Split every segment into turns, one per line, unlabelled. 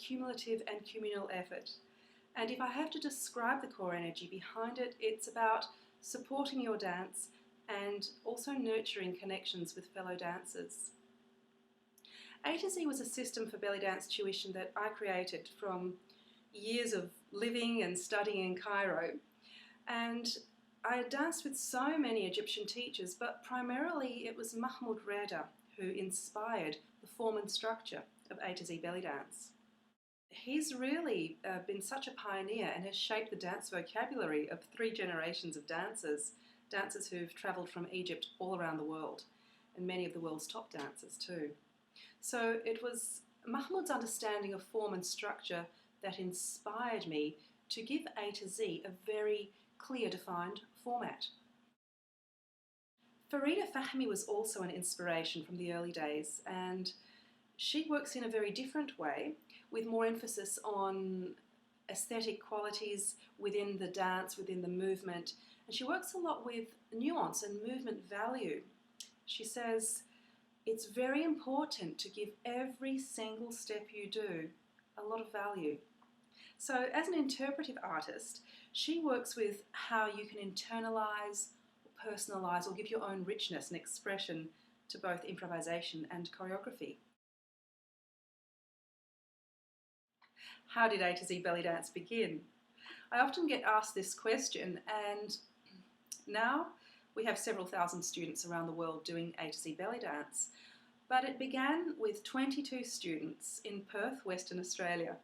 cumulative and communal effort. And if I have to describe the core energy behind it, it's about supporting your dance and also nurturing connections with fellow dancers. A to Z was a system for belly dance tuition that I created from years of living and studying in Cairo. And I danced with so many Egyptian teachers, but primarily it was Mahmoud Reda who inspired the form and structure of A to Z belly dance. He's really been such a pioneer and has shaped the dance vocabulary of 3 generations of dancers who've travelled from Egypt all around the world, and many of the world's top dancers too. So it was Mahmoud's understanding of form and structure that inspired me to give A to Z a very clear defined format. Farida Fahmy was also an inspiration from the early days, and she works in a very different way with more emphasis on aesthetic qualities within the dance, within the movement, and she works a lot with nuance and movement value. She says, it's very important to give every single step you do a lot of value. So as an interpretive artist, she works with how you can internalize, or personalize, or give your own richness and expression to both improvisation and choreography. How did A to Z belly dance begin? I often get asked this question, and now we have several thousand students around the world doing A to Z belly dance. But it began with 22 students in Perth, Western Australia.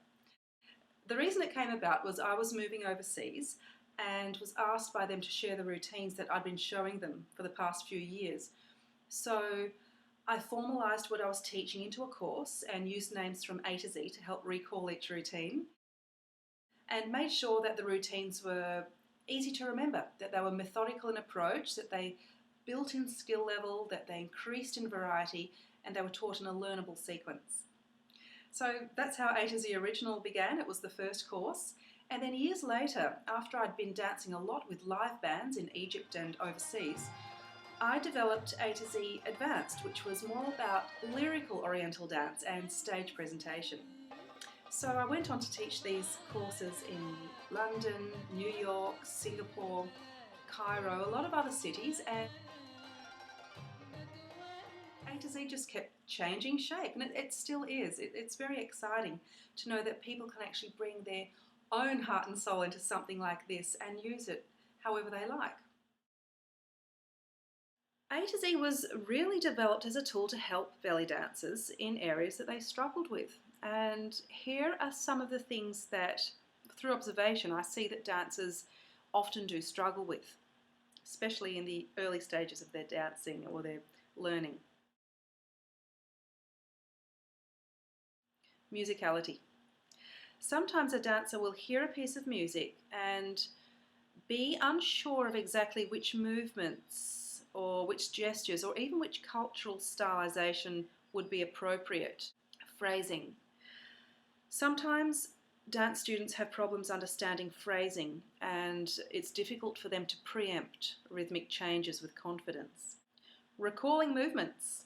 The reason it came about was I was moving overseas and was asked by them to share the routines that I'd been showing them for the past few years. So I formalised what I was teaching into a course and used names from A to Z to help recall each routine, and made sure that the routines were easy to remember, that they were methodical in approach, that they built in skill level, that they increased in variety, and they were taught in a learnable sequence. So that's how A to Z Original began. It was the first course. And then years later, after I'd been dancing a lot with live bands in Egypt and overseas, I developed A to Z Advanced, which was more about lyrical oriental dance and stage presentation. So I went on to teach these courses in London, New York, Singapore, Cairo, a lot of other cities, and A to Z just kept changing shape, and it still is. It's very exciting to know that people can actually bring their own heart and soul into something like this and use it however they like. A to Z was really developed as a tool to help belly dancers in areas that they struggled with. And here are some of the things that, through observation, I see that dancers often do struggle with, especially in the early stages of their dancing or their learning. Musicality. Sometimes a dancer will hear a piece of music and be unsure of exactly which movements or which gestures or even which cultural stylization would be appropriate. Phrasing. Sometimes dance students have problems understanding phrasing, and it's difficult for them to preempt rhythmic changes with confidence. Recalling movements.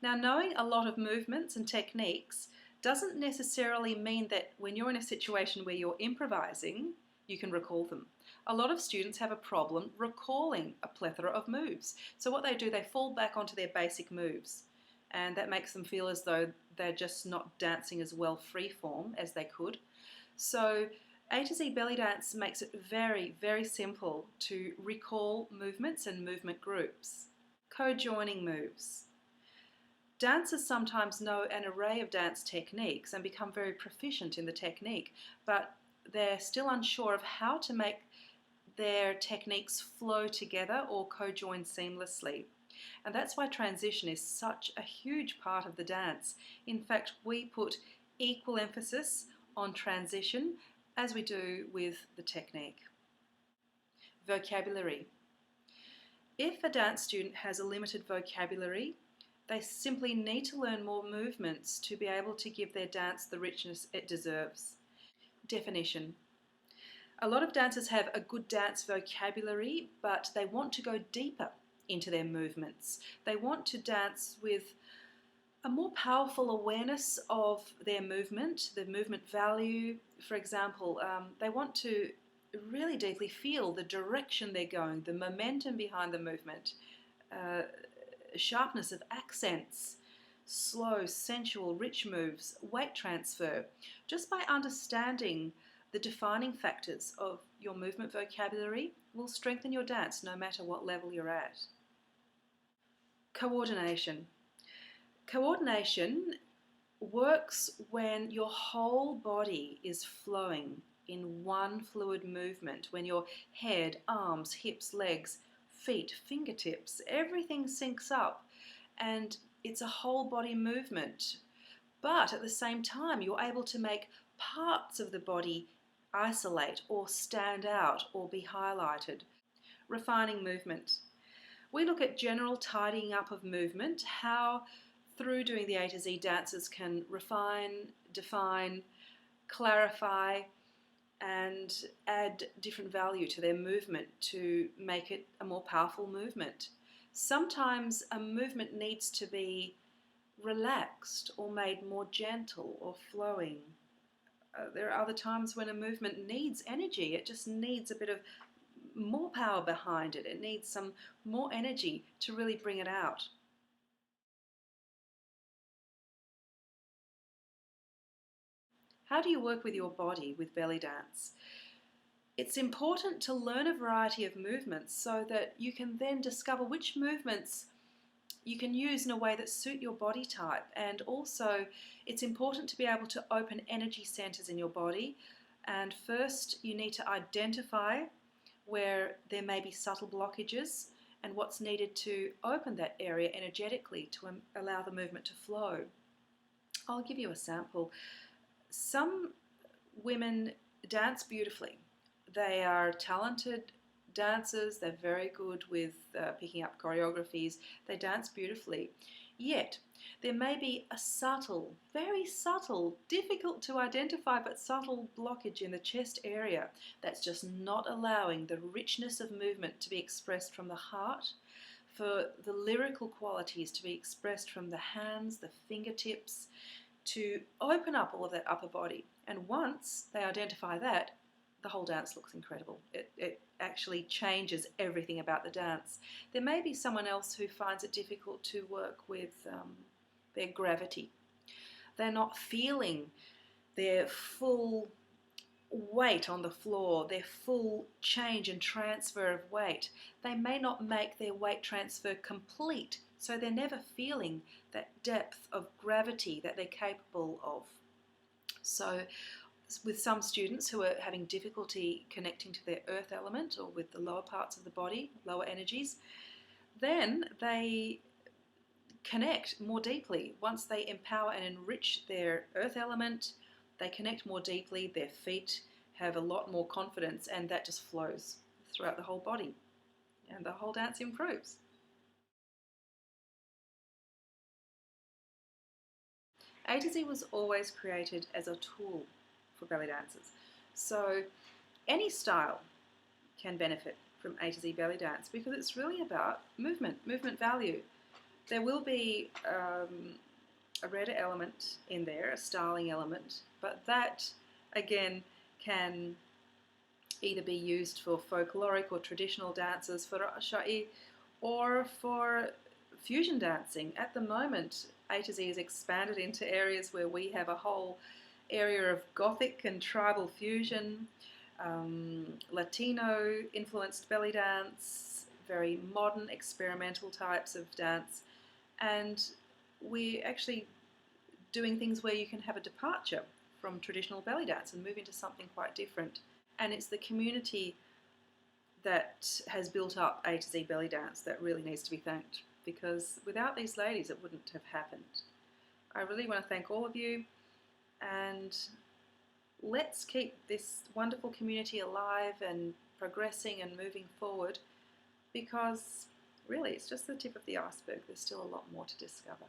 Now, knowing a lot of movements and techniques doesn't necessarily mean that when you're in a situation where you're improvising, you can recall them. A lot of students have a problem recalling a plethora of moves. So what they do, they fall back onto their basic moves, and that makes them feel as though they're just not dancing as well freeform as they could. So A to Z belly dance makes it very, very simple to recall movements and movement groups. Co-joining moves. Dancers sometimes know an array of dance techniques and become very proficient in the technique, but they're still unsure of how to make their techniques flow together or co-join seamlessly. And that's why transition is such a huge part of the dance. In fact, we put equal emphasis on transition as we do with the technique. Vocabulary. If a dance student has a limited vocabulary, they simply need to learn more movements to be able to give their dance the richness it deserves. Definition. A lot of dancers have a good dance vocabulary, but they want to go deeper into their movements. They want to dance with A more powerful awareness of their movement, the movement value. For example, they want to really deeply feel the direction they're going, the momentum behind the movement, uh, sharpness of accents, slow, sensual, rich moves, weight transfer. Just by understanding the defining factors of your movement vocabulary will strengthen your dance no matter what level you're at. Coordination. Coordination works when your whole body is flowing in one fluid movement, when your head, arms, hips, legs, feet, fingertips, everything syncs up and it's a whole body movement. But at the same time, you're able to make parts of the body isolate or stand out or be highlighted. Refining movement. We look at general tidying up of movement, how through doing the A to Z, dancers can refine, define, clarify, and add different value to their movement to make it a more powerful movement. Sometimes a movement needs to be relaxed or made more gentle or flowing. There are other times when a movement needs energy. It just needs a bit of more power behind it. It needs some more energy to really bring it out. How do you work with your body with belly dance? It's important to learn a variety of movements so that you can then discover which movements you can use in a way that suit your body type. And also, it's important to be able to open energy centers in your body. And first, you need to identify where there may be subtle blockages and what's needed to open that area energetically to allow the movement to flow. I'll give you a sample. Some women dance beautifully. They are talented dancers, they're very good with picking up choreographies, they dance beautifully. Yet, there may be a subtle, very subtle, difficult to identify but subtle blockage in the chest area that's just not allowing the richness of movement to be expressed from the heart, for the lyrical qualities to be expressed from the hands, the fingertips, to open up all of that upper body. And once they identify that, the whole dance looks incredible. It actually changes everything about the dance. There may be someone else who finds it difficult to work with their gravity. They're not feeling their full weight on the floor, their full change and transfer of weight. They may not make their weight transfer complete, so they're never feeling that depth of gravity that they're capable of. So with some students who are having difficulty connecting to their earth element or with the lower parts of the body, lower energies, then they connect more deeply. Once they empower and enrich their earth element, they connect more deeply, their feet have a lot more confidence, and that just flows throughout the whole body and the whole dance improves. A to Z was always created as a tool for belly dancers. So any style can benefit from A to Z belly dance because it's really about movement value. There will be a redder element in there, a styling element, but that again can either be used for folkloric or traditional dances, for Sha'i, or for fusion dancing. At the moment, A to Z has expanded into areas where we have a whole area of Gothic and tribal fusion, Latino influenced belly dance, very modern experimental types of dance, and we're actually doing things where you can have a departure from traditional belly dance and move into something quite different. And it's the community that has built up A to Z belly dance that really needs to be thanked, because without these ladies it wouldn't have happened. I really want to thank all of you, and let's keep this wonderful community alive and progressing and moving forward, because really it's just the tip of the iceberg. There's still a lot more to discover.